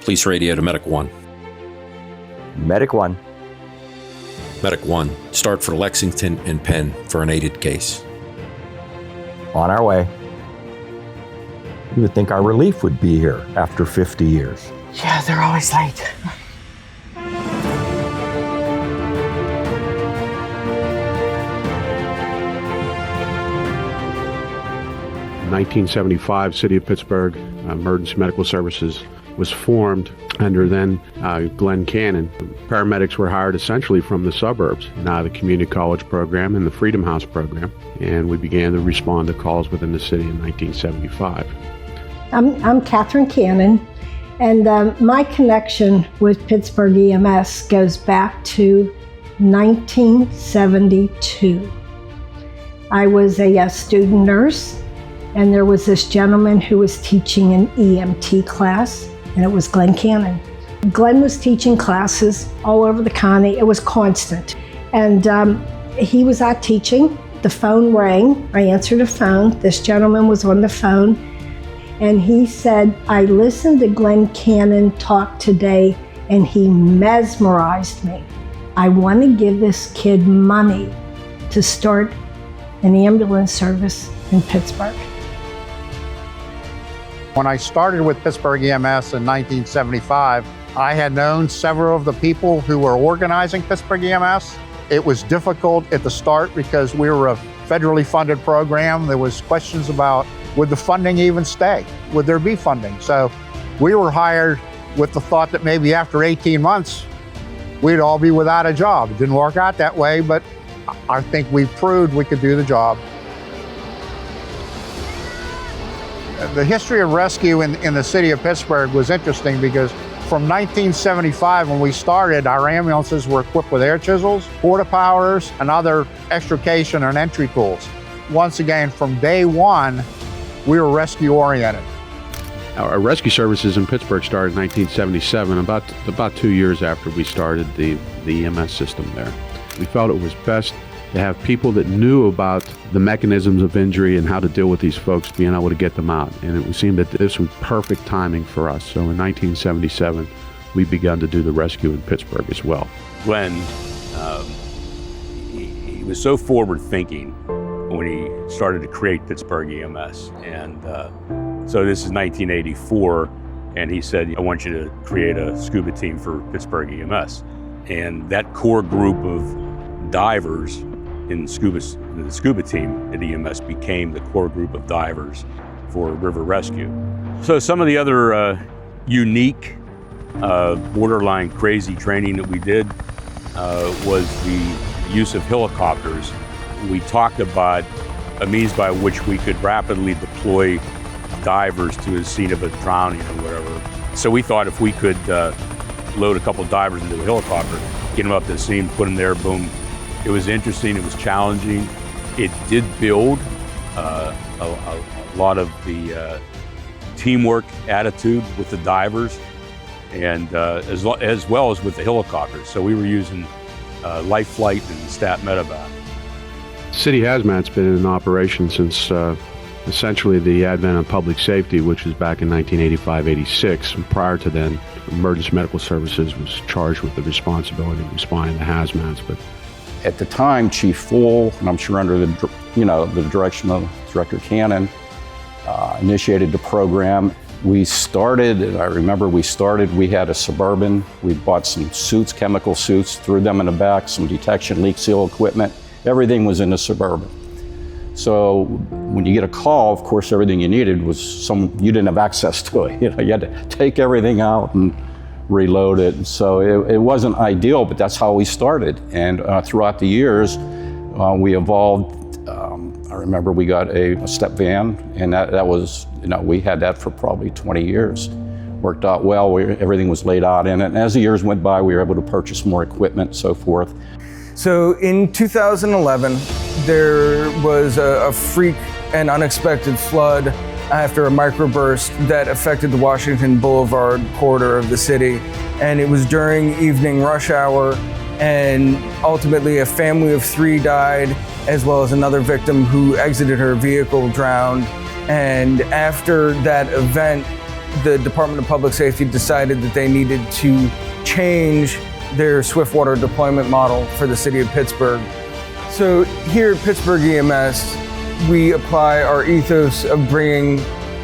Police radio to Medic 1. Medic 1. Medic 1, start for Lexington and Penn for an aided case. On our way. You would think our relief would be here after 50 years. Yeah, they're always late. In 1975, City of Pittsburgh Emergency Medical Services was formed under then Glenn Cannon. Paramedics were hired essentially from the suburbs, the community college program and the Freedom House program, and we began to respond to calls within the city in 1975. I'm Catherine Cannon, and my connection with Pittsburgh EMS goes back to 1972. I was a student nurse, and there was this gentleman who was teaching an EMT class, and it was Glenn Cannon. Glenn was teaching classes all over the county. It was constant. And he was out teaching. The phone rang. I answered the phone. This gentleman was on the phone. And he said, I listened to Glenn Cannon talk today, and he mesmerized me. I want to give this kid money to start an ambulance service in Pittsburgh. When I started with Pittsburgh EMS in 1975, I had known several of the people who were organizing Pittsburgh EMS. It was difficult at the start because we were a federally funded program. There was questions about, would the funding even stay? Would there be funding? So we were hired with the thought that maybe after 18 months, we'd all be without a job. It didn't work out that way, but I think we proved we could do the job. The history of rescue in the city of Pittsburgh was interesting because from 1975 when we started, our ambulances were equipped with air chisels, porta powers, and other extrication and entry tools. Once again, from day one, we were rescue oriented. Our rescue services in Pittsburgh started in 1977, about 2 years after we started the EMS system there. We felt it was best to have people that knew about the mechanisms of injury and how to deal with these folks, being able to get them out. And it seemed that this was perfect timing for us. So in 1977, we began to do the rescue in Pittsburgh as well. Glenn, he was so forward-thinking when he started to create Pittsburgh EMS. And so this is 1984, and he said, I want you to create a scuba team for Pittsburgh EMS. And that core group of divers in the scuba team at EMS became the core group of divers for river rescue. So some of the other unique, borderline crazy training that we did was the use of helicopters. We talked about a means by which we could rapidly deploy divers to a scene of a drowning or whatever. So we thought if we could load a couple divers into a helicopter, get them up to the scene, put them there, boom. It was interesting, it was challenging. It did build a lot of the teamwork attitude with the divers, and as well as with the helicopters. So we were using Life Flight and Stat Medevac. City Hazmat's been in operation since essentially the advent of public safety, which was back in 1985-86. And prior to then, Emergency Medical Services was charged with the responsibility of responding to hazmats. But at the time, Chief Full, and I'm sure under the direction of Director Cannon, initiated the program. We started, I remember we had a Suburban. We bought some suits, chemical suits, threw them in the back, some detection leak seal equipment. Everything was in the Suburban. So when you get a call, of course, everything you needed was you didn't have access to it. You had to take everything out and reload it. And so it wasn't ideal, but that's how we started. And throughout the years, we evolved. I remember we got a step van, and that was, we had that for probably 20 years. Worked out well, everything was laid out in it. And as the years went by, we were able to purchase more equipment and so forth. So in 2011, there was a freak and unexpected flood after a microburst that affected the Washington Boulevard corridor of the city. And it was during evening rush hour, and ultimately a family of 3 died, as well as another victim who exited her vehicle drowned. And after that event, the Department of Public Safety decided that they needed to change their swift water deployment model for the city of Pittsburgh. So here at Pittsburgh EMS, we apply our ethos of bringing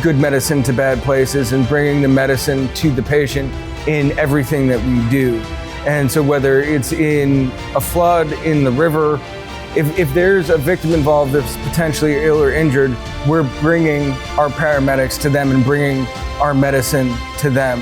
good medicine to bad places and bringing the medicine to the patient in everything that we do. And so whether it's in a flood, in the river, if there's a victim involved that's potentially ill or injured, we're bringing our paramedics to them and bringing our medicine to them.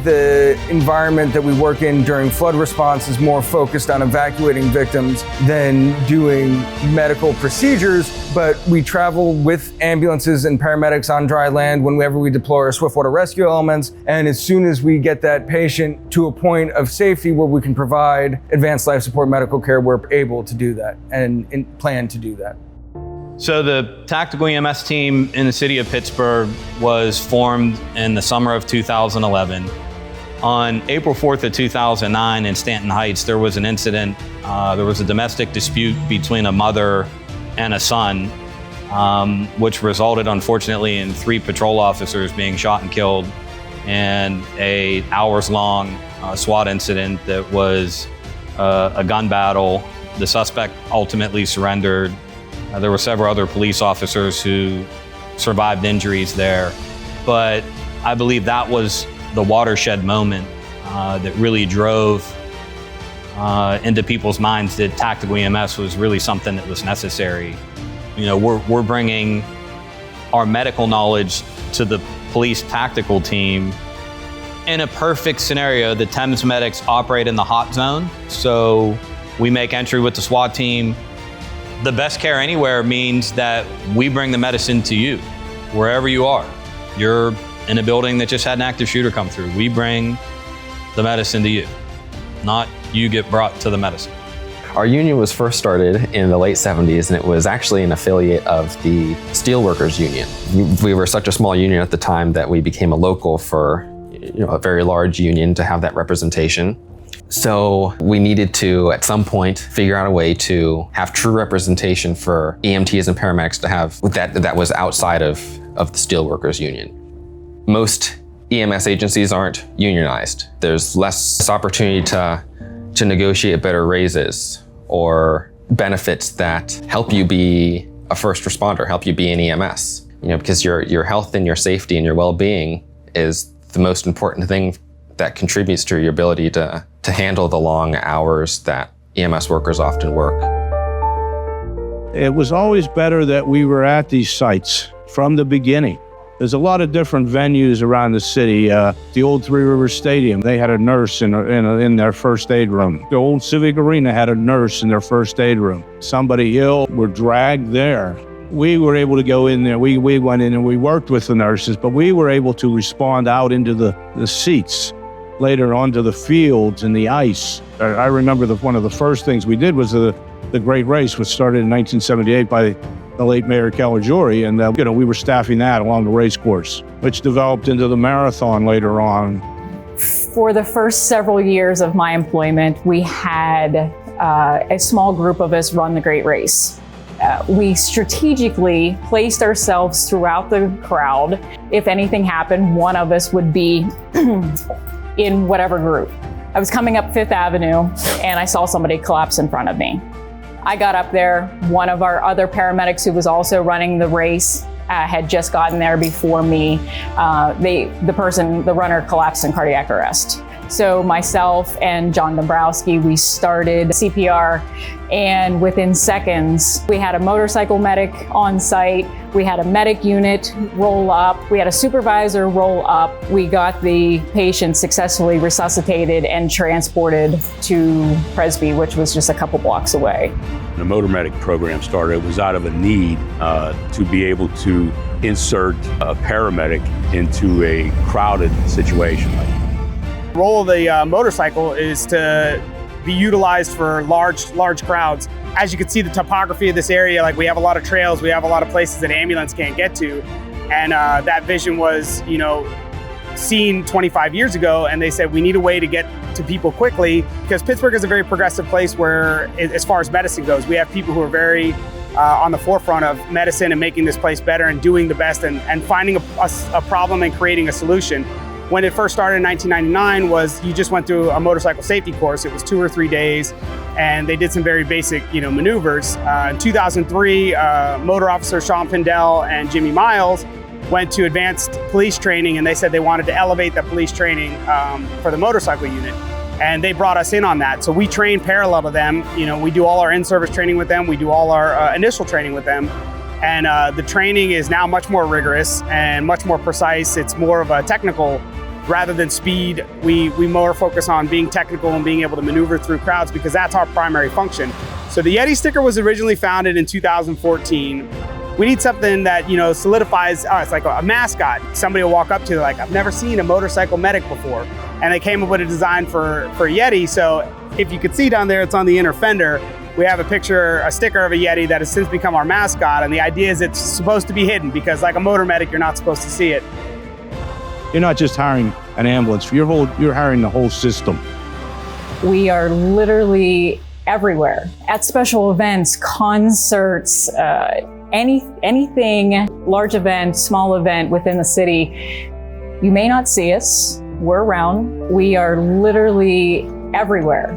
The environment that we work in during flood response is more focused on evacuating victims than doing medical procedures, but we travel with ambulances and paramedics on dry land whenever we deploy our swiftwater rescue elements. And as soon as we get that patient to a point of safety where we can provide advanced life support medical care, we're able to do that and plan to do that. So the tactical EMS team in the city of Pittsburgh was formed in the summer of 2011. On April 4th of 2009 in Stanton Heights, there was an incident. There was a domestic dispute between a mother and a son, which resulted, unfortunately, in 3 patrol officers being shot and killed, and a hours-long SWAT incident that was a gun battle. The suspect ultimately surrendered. There were several other police officers who survived injuries there. But I believe that was the watershed moment that really drove into people's minds that tactical EMS was really something that was necessary. You know, we're bringing our medical knowledge to the police tactical team. In a perfect scenario, the Thames medics operate in the hot zone, so we make entry with the SWAT team. The best care anywhere means that we bring the medicine to you, wherever you are. You're in a building that just had an active shooter come through. We bring the medicine to you, not you get brought to the medicine. Our union was first started in the late 70s, and it was actually an affiliate of the Steelworkers Union. We were such a small union at the time that we became a local for a very large union to have that representation. So we needed to, at some point, figure out a way to have true representation for EMTs and paramedics to have that was outside of the Steelworkers Union. Most EMS agencies aren't unionized. There's less opportunity to negotiate better raises or benefits that help you be a first responder, help you be an EMS. Because your health and your safety and your well-being is the most important thing that contributes to your ability to handle the long hours that EMS workers often work. It was always better that we were at these sites from the beginning. There's a lot of different venues around the city. The old Three Rivers Stadium, they had a nurse in their first aid room. The old Civic Arena had a nurse in their first aid room. Somebody ill were dragged there. We were able to go in there. We went in and we worked with the nurses, but we were able to respond out into the seats, later onto the fields and the ice. I remember one of the first things we did was the Great Race, which started in 1978 by the late Mayor Caligiuri, and we were staffing that along the race course, which developed into the marathon later on. For the first several years of my employment, we had a small group of us run the Great Race. We strategically placed ourselves throughout the crowd. If anything happened, one of us would be in whatever group. I was coming up Fifth Avenue and I saw somebody collapse in front of me. I got up there. One of our other paramedics who was also running the race had just gotten there before me. The runner collapsed in cardiac arrest. So myself and John Dombrowski, we started CPR, and within seconds, we had a motorcycle medic on site, we had a medic unit roll up, we had a supervisor roll up. We got the patient successfully resuscitated and transported to Presby, which was just a couple blocks away. The motor medic program started, it was out of a need to be able to insert a paramedic into a crowded situation. The role of the motorcycle is to be utilized for large crowds. As you can see, the topography of this area, like we have a lot of trails, we have a lot of places that ambulance can't get to. And that vision was, seen 25 years ago, and they said we need a way to get to people quickly, because Pittsburgh is a very progressive place where, as far as medicine goes, we have people who are very on the forefront of medicine and making this place better and doing the best and finding a problem and creating a solution. When it first started in 1999 was you just went through a motorcycle safety course. It was 2 or 3 days, and they did some very basic, maneuvers. In 2003, motor officer Sean Pindell and Jimmy Miles went to advanced police training, and they said they wanted to elevate the police training for the motorcycle unit. And they brought us in on that. So we train parallel to them. We do all our in-service training with them. We do all our initial training with them. And the training is now much more rigorous and much more precise. It's more of a technical rather than speed. We more focus on being technical and being able to maneuver through crowds, because that's our primary function. So the Yeti sticker was originally founded in 2014. We need something that, solidifies, it's like a mascot. Somebody will walk up to, like, I've never seen a motorcycle medic before. And they came up with a design for Yeti. So if you could see down there, it's on the inner fender. We have a sticker of a Yeti that has since become our mascot. And the idea is it's supposed to be hidden, because like a motor medic, you're not supposed to see it. You're not just hiring an ambulance, you're hiring the whole system. We are literally everywhere. At special events, concerts, anything, large event, small event within the city. You may not see us, we're around. We are literally everywhere.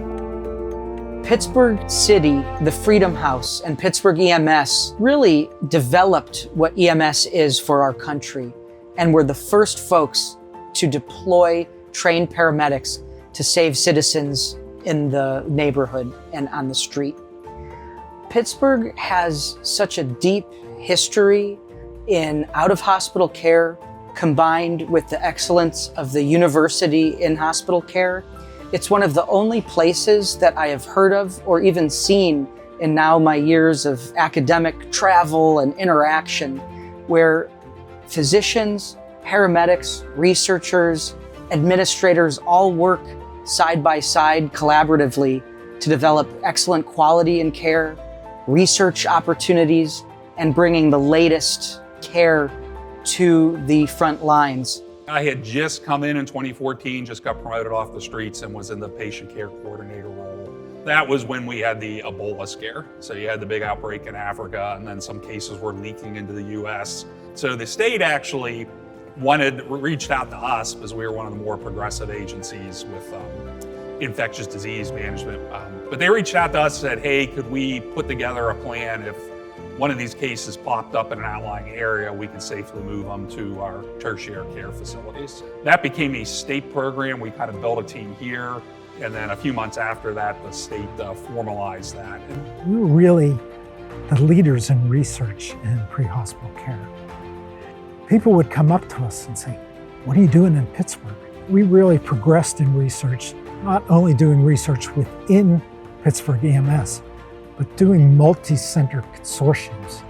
Pittsburgh City, the Freedom House, and Pittsburgh EMS really developed what EMS is for our country, and were the first folks to deploy trained paramedics to save citizens in the neighborhood and on the street. Pittsburgh has such a deep history in out-of-hospital care, combined with the excellence of the university in hospital care. It's one of the only places that I have heard of or even seen in now my years of academic travel and interaction, where physicians, paramedics, researchers, administrators all work side by side collaboratively to develop excellent quality in care, research opportunities, and bringing the latest care to the front lines. I had just come in 2014, just got promoted off the streets and was in the patient care coordinator role. That was when we had the Ebola scare. So you had the big outbreak in Africa, and then some cases were leaking into the US. So the state actually reached out to us, because we were one of the more progressive agencies with infectious disease management. But they reached out to us and said, hey, could we put together a plan if one of these cases popped up in an outlying area, we could safely move them to our tertiary care facilities. That became a state program. We kind of built a team here, and then a few months after that, the state formalized that. We were really the leaders in research in pre-hospital care. People would come up to us and say, what are you doing in Pittsburgh? We really progressed in research, not only doing research within Pittsburgh EMS, but doing multi-center consortiums.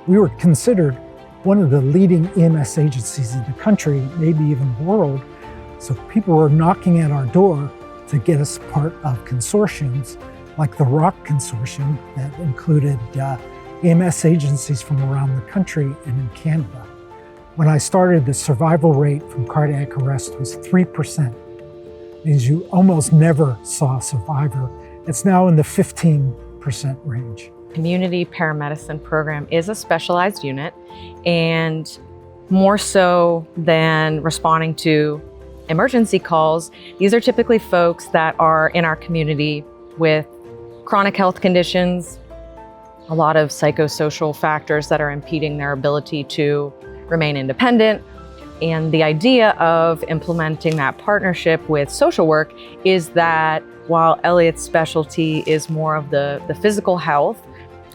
We were considered one of the leading EMS agencies in the country, maybe even the world. So people were knocking at our door to get us part of consortiums like the ROCK Consortium that included EMS agencies from around the country and in Canada. When I started, the survival rate from cardiac arrest was 3%. It means you almost never saw a survivor. It's now in the 15% range. Community paramedicine program is a specialized unit, and more so than responding to emergency calls, these are typically folks that are in our community with chronic health conditions, a lot of psychosocial factors that are impeding their ability to remain independent. And the idea of implementing that partnership with social work is that while Elliot's specialty is more of the physical health,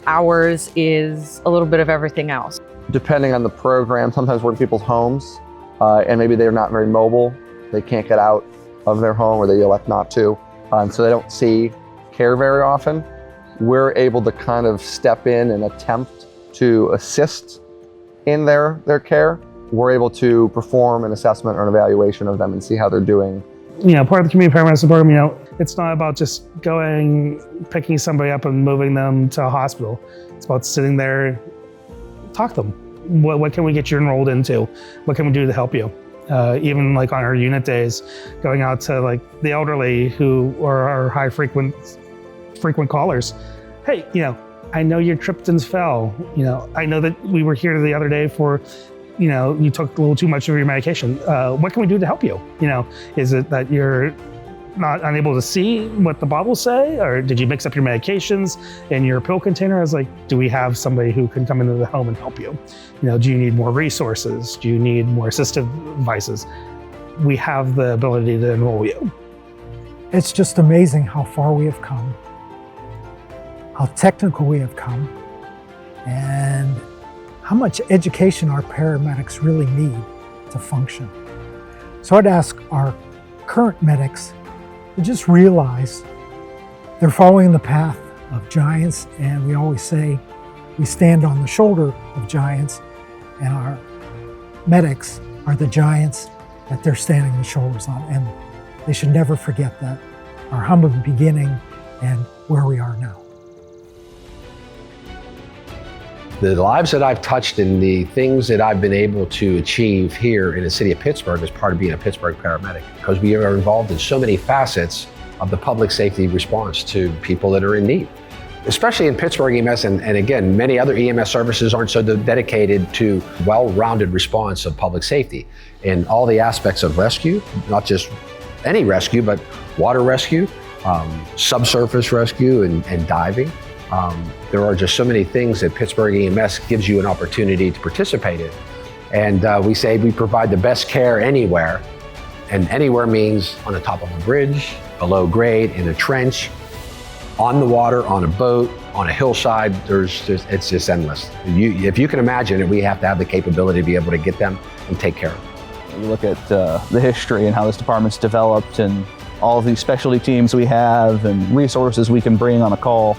ours is a little bit of everything else. Depending on the program, sometimes we're in people's homes and maybe they're not very mobile. They can't get out of their home or they elect not to. So they don't see care very often. We're able to kind of step in and attempt to assist in their care. We're able to perform an assessment or an evaluation of them and see how they're doing. Part of the community paramedicine program, it's not about just going, picking somebody up and moving them to a hospital. It's about sitting there, talk to them. What can we get you enrolled into? What can we do to help you? Even like on our unit days, going out to like the elderly who are our high frequent callers. Hey, I know you tripped and fell. I know that we were here the other day for, you took a little too much of your medication. What can we do to help you? Is it that you're not unable to see what the bottles say, or did you mix up your medications in your pill container? I was like, do we have somebody who can come into the home and help you? Do you need more resources? Do you need more assistive devices? We have the ability to enroll you. It's just amazing how far we have come, how technical we have come, and how much education our paramedics really need to function. So I'd ask our current medics to just realize they're following the path of giants, and we always say we stand on the shoulder of giants, and our medics are the giants that they're standing the shoulders on, and they should never forget that, our humble beginning and where we are now. The lives that I've touched and the things that I've been able to achieve here in the city of Pittsburgh as part of being a Pittsburgh paramedic, because we are involved in so many facets of the public safety response to people that are in need. Especially in Pittsburgh EMS, and again, many other EMS services aren't so dedicated to well-rounded response of public safety in all the aspects of rescue, not just any rescue, but water rescue, subsurface rescue, and diving. There are just so many things that Pittsburgh EMS gives you an opportunity to participate in. And we say we provide the best care anywhere. And anywhere means on the top of a bridge, below grade, in a trench, on the water, on a boat, on a hillside. It's just endless. If you can imagine it, we have to have the capability to be able to get them and take care of them. You look at the history and how this department's developed and all of these specialty teams we have and resources we can bring on a call.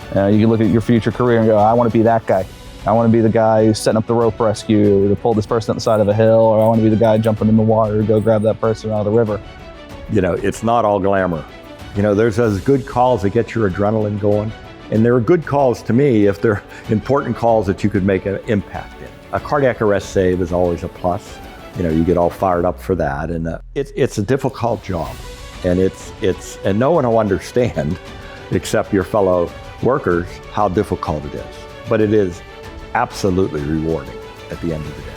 You can look at your future career and go, I want to be that guy. I want to be the guy who's setting up the rope rescue to pull this person up the side of a hill, or I want to be the guy jumping in the water to go grab that person out of the river. It's not all glamour. There's those good calls that get your adrenaline going. And there are good calls to me if they're important calls that you could make an impact in. A cardiac arrest save is always a plus. You get all fired up for that. And it's a difficult job. And and no one will understand except your fellow workers how difficult it is. But it is absolutely rewarding at the end of the day.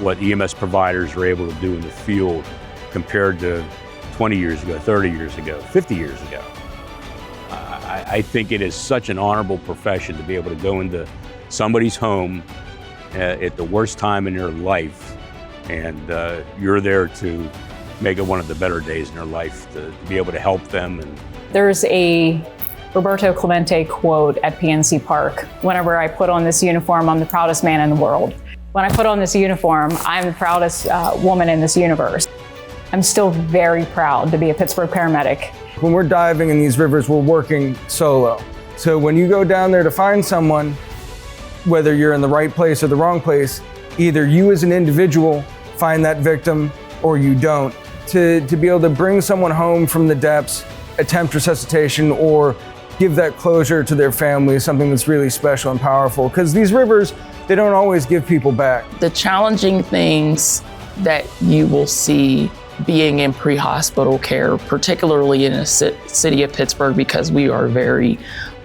What EMS providers are able to do in the field compared to 20 years ago, 30 years ago, 50 years ago. I think it is such an honorable profession to be able to go into somebody's home at the worst time in their life, and you're there to make it one of the better days in their life, to be able to help them. And There's a Roberto Clemente quote at PNC Park. Whenever I put on this uniform, I'm the proudest man in the world. When I put on this uniform, I'm the proudest woman in this universe. I'm still very proud to be a Pittsburgh paramedic. When we're diving in these rivers, we're working solo. So when you go down there to find someone, whether you're in the right place or the wrong place, either you as an individual find that victim or you don't. To be able to bring someone home from the depths, attempt resuscitation, or give that closure to their family is something that's really special and powerful, because these rivers, they don't always give people back. The challenging things that you will see being in pre-hospital care, particularly in the city of Pittsburgh, because we are a very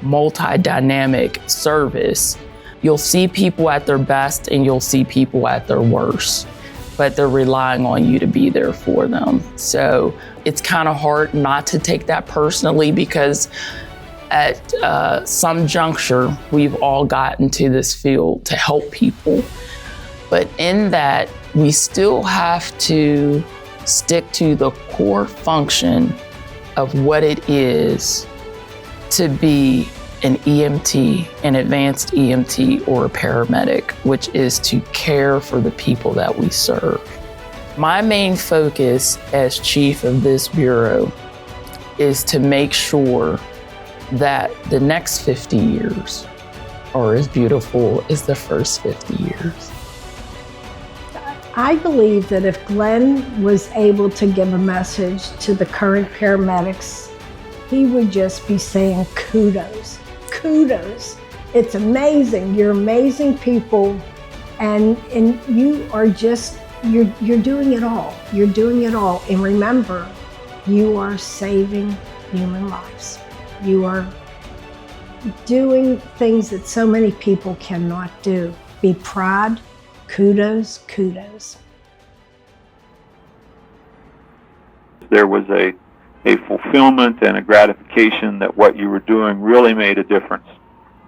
multi-dynamic service, you'll see people at their best and you'll see people at their worst, but they're relying on you to be there for them. So it's kind of hard not to take that personally, because at some juncture, we've all gotten to this field to help people. But in that, we still have to stick to the core function of what it is to be an EMT, an advanced EMT, or a paramedic, which is to care for the people that we serve. My main focus as chief of this bureau is to make sure that the next 50 years are as beautiful as the first 50 years. I believe that if Glenn was able to give a message to the current paramedics, he would just be saying kudos, kudos. It's amazing, you're amazing people, and you are just, you're doing it all. You're doing it all. And remember, you are saving human lives. You are doing things that so many people cannot do. Be proud. Kudos, kudos. There was a fulfillment and a gratification that what you were doing really made a difference.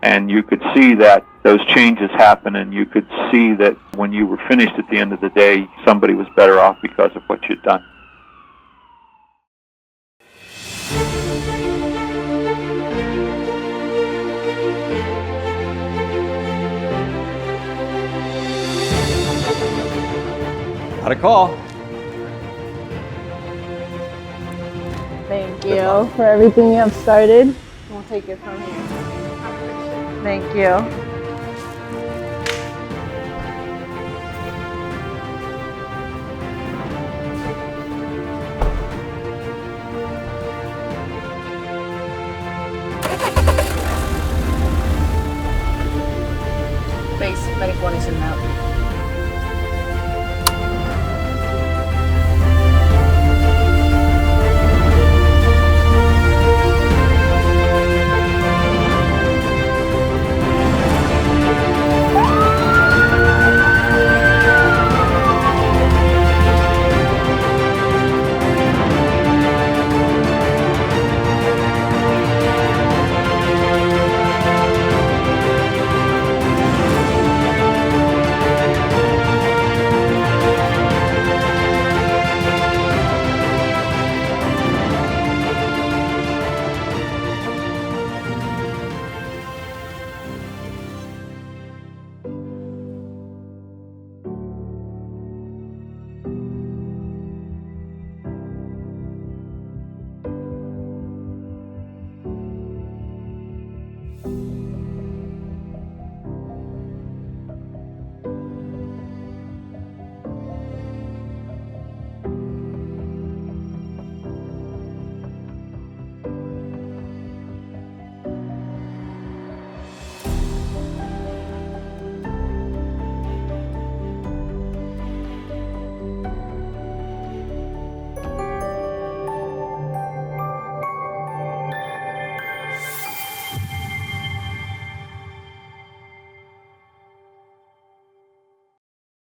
And you could see that those changes happen, and you could see that when you were finished at the end of the day, somebody was better off because of what you'd done. Got a call. Thank you for everything you have started. We'll take it from here. Thank you.